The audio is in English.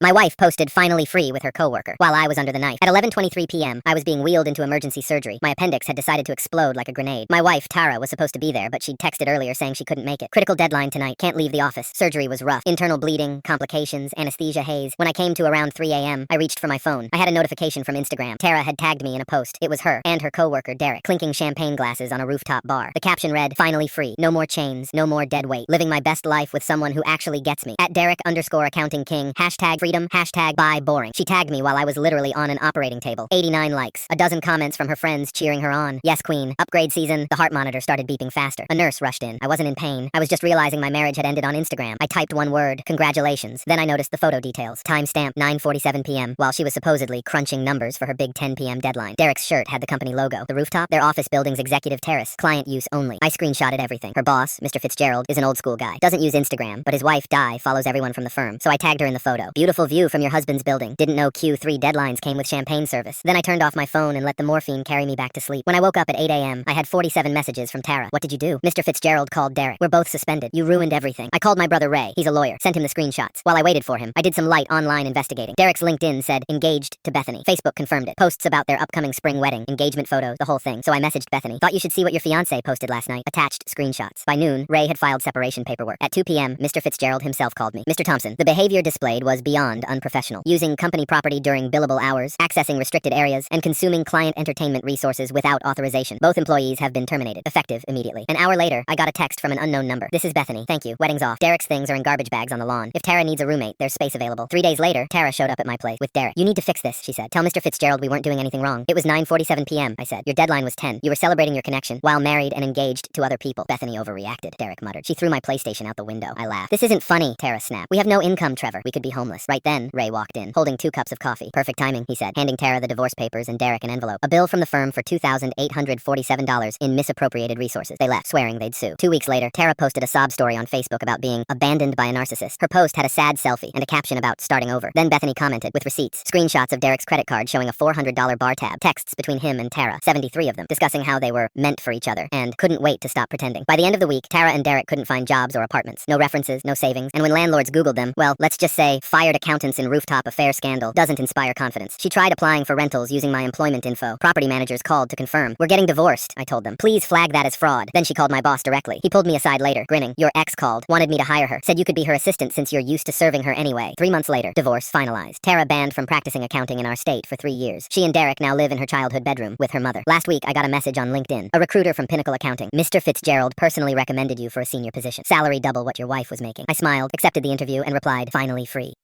My wife posted finally free with her coworker while I was under the knife. At 11:23 p.m., I was being wheeled into emergency surgery. My appendix had decided to explode like a grenade. My wife, Tara, was supposed to be there, but she'd texted earlier saying she couldn't make it. Critical deadline tonight. Can't leave the office. Surgery was rough. Internal bleeding, complications, anesthesia haze. When I came to around 3 a.m., I reached for my phone. I had a notification from Instagram. Tara had tagged me in a post. It was her and her coworker, Derek, clinking champagne glasses on a rooftop bar. The caption read, "Finally free. No more chains. No more dead weight. Living my best life with someone who actually gets me. At Derek_accounting king. #freedom. #bye boring." She tagged me while I was literally on an operating table. 89 likes. A dozen comments from her friends cheering her on. Yes, queen. Upgrade season. The heart monitor started beeping faster. A nurse rushed in. I wasn't in pain. I was just realizing my marriage had ended on Instagram. I typed one word. Congratulations. Then I noticed the photo details. Timestamp 9:47 p.m. while she was supposedly crunching numbers for her big 10 p.m. deadline. Derek's shirt had the company logo. The rooftop? Their office building's executive terrace. Client use only. I screenshotted everything. Her boss, Mr. Fitzgerald, is an old school guy. Doesn't use Instagram, but his wife, Di, follows everyone from the firm. So I tagged her in the photo. Beautiful view from your husband's building. Didn't know Q3 deadlines came with champagne service. Then I turned off my phone and let the morphine carry me back to sleep. When I woke up at 8 a.m., I had 47 messages from Tara. What did you do? Mr. Fitzgerald called Derek. We're both suspended. You ruined everything. I called my brother Ray. He's a lawyer. Sent him the screenshots. While I waited for him, I did some light online investigating. Derek's LinkedIn said, engaged to Bethany. Facebook confirmed it. Posts about their upcoming spring wedding, engagement photos, the whole thing. So I messaged Bethany. Thought you should see what your fiancé posted last night. Attached screenshots. By noon, Ray had filed separation paperwork. At 2 p.m., Mr. Fitzgerald himself called me. Mr. Thompson, the behavior displayed was beyond unprofessional. Using company property during billable hours, accessing restricted areas, and consuming client entertainment resources without authorization. Both employees have been terminated. Effective immediately. An hour later, I got a text from an unknown number. This is Bethany. Thank you. Wedding's off. Derek's things are in garbage bags on the lawn. If Tara needs a roommate, there's space available. 3 days later, Tara showed up at my place with Derek. You need to fix this, she said. Tell Mr. Fitzgerald we weren't doing anything wrong. It was 9:47 p.m., I said. Your deadline was 10. You were celebrating your connection while married and engaged to other people. Bethany overreacted, Derek muttered. She threw my PlayStation out the window. I laughed. This isn't funny, Tara snapped. We have no income, Trevor. We could be homeless. Right then, Ray walked in, holding 2 cups of coffee. Perfect timing, he said, handing Tara the divorce papers and Derek an envelope. A bill from the firm for $2,847 in misappropriated resources. They left, swearing they'd sue. 2 weeks later, Tara posted a sob story on Facebook about being abandoned by a narcissist. Her post had a sad selfie and a caption about starting over. Then Bethany commented with receipts, screenshots of Derek's credit card showing a $400 bar tab, texts between him and Tara, 73 of them, discussing how they were meant for each other and couldn't wait to stop pretending. By the end of the week, Tara and Derek couldn't find jobs or apartments. No references, no savings, and when landlords Googled them, well, let's just say, fired accountants in rooftop affair scandal doesn't inspire confidence. She tried applying for rentals using my employment info. Property managers called to confirm. We're getting divorced, I told them. Please flag that as fraud. Then she called my boss directly. He pulled me aside later, grinning. Your ex called, wanted me to hire her, said you could be her assistant since you're used to serving her anyway. 3 months later, divorce finalized. Tara banned from practicing accounting in our state for 3 years. She and Derek now live in her childhood bedroom with her mother. Last week, I got a message on LinkedIn. A recruiter from Pinnacle Accounting. Mr. Fitzgerald personally recommended you for a senior position. Salary double what your wife was making. I smiled, accepted the interview, and replied, finally free.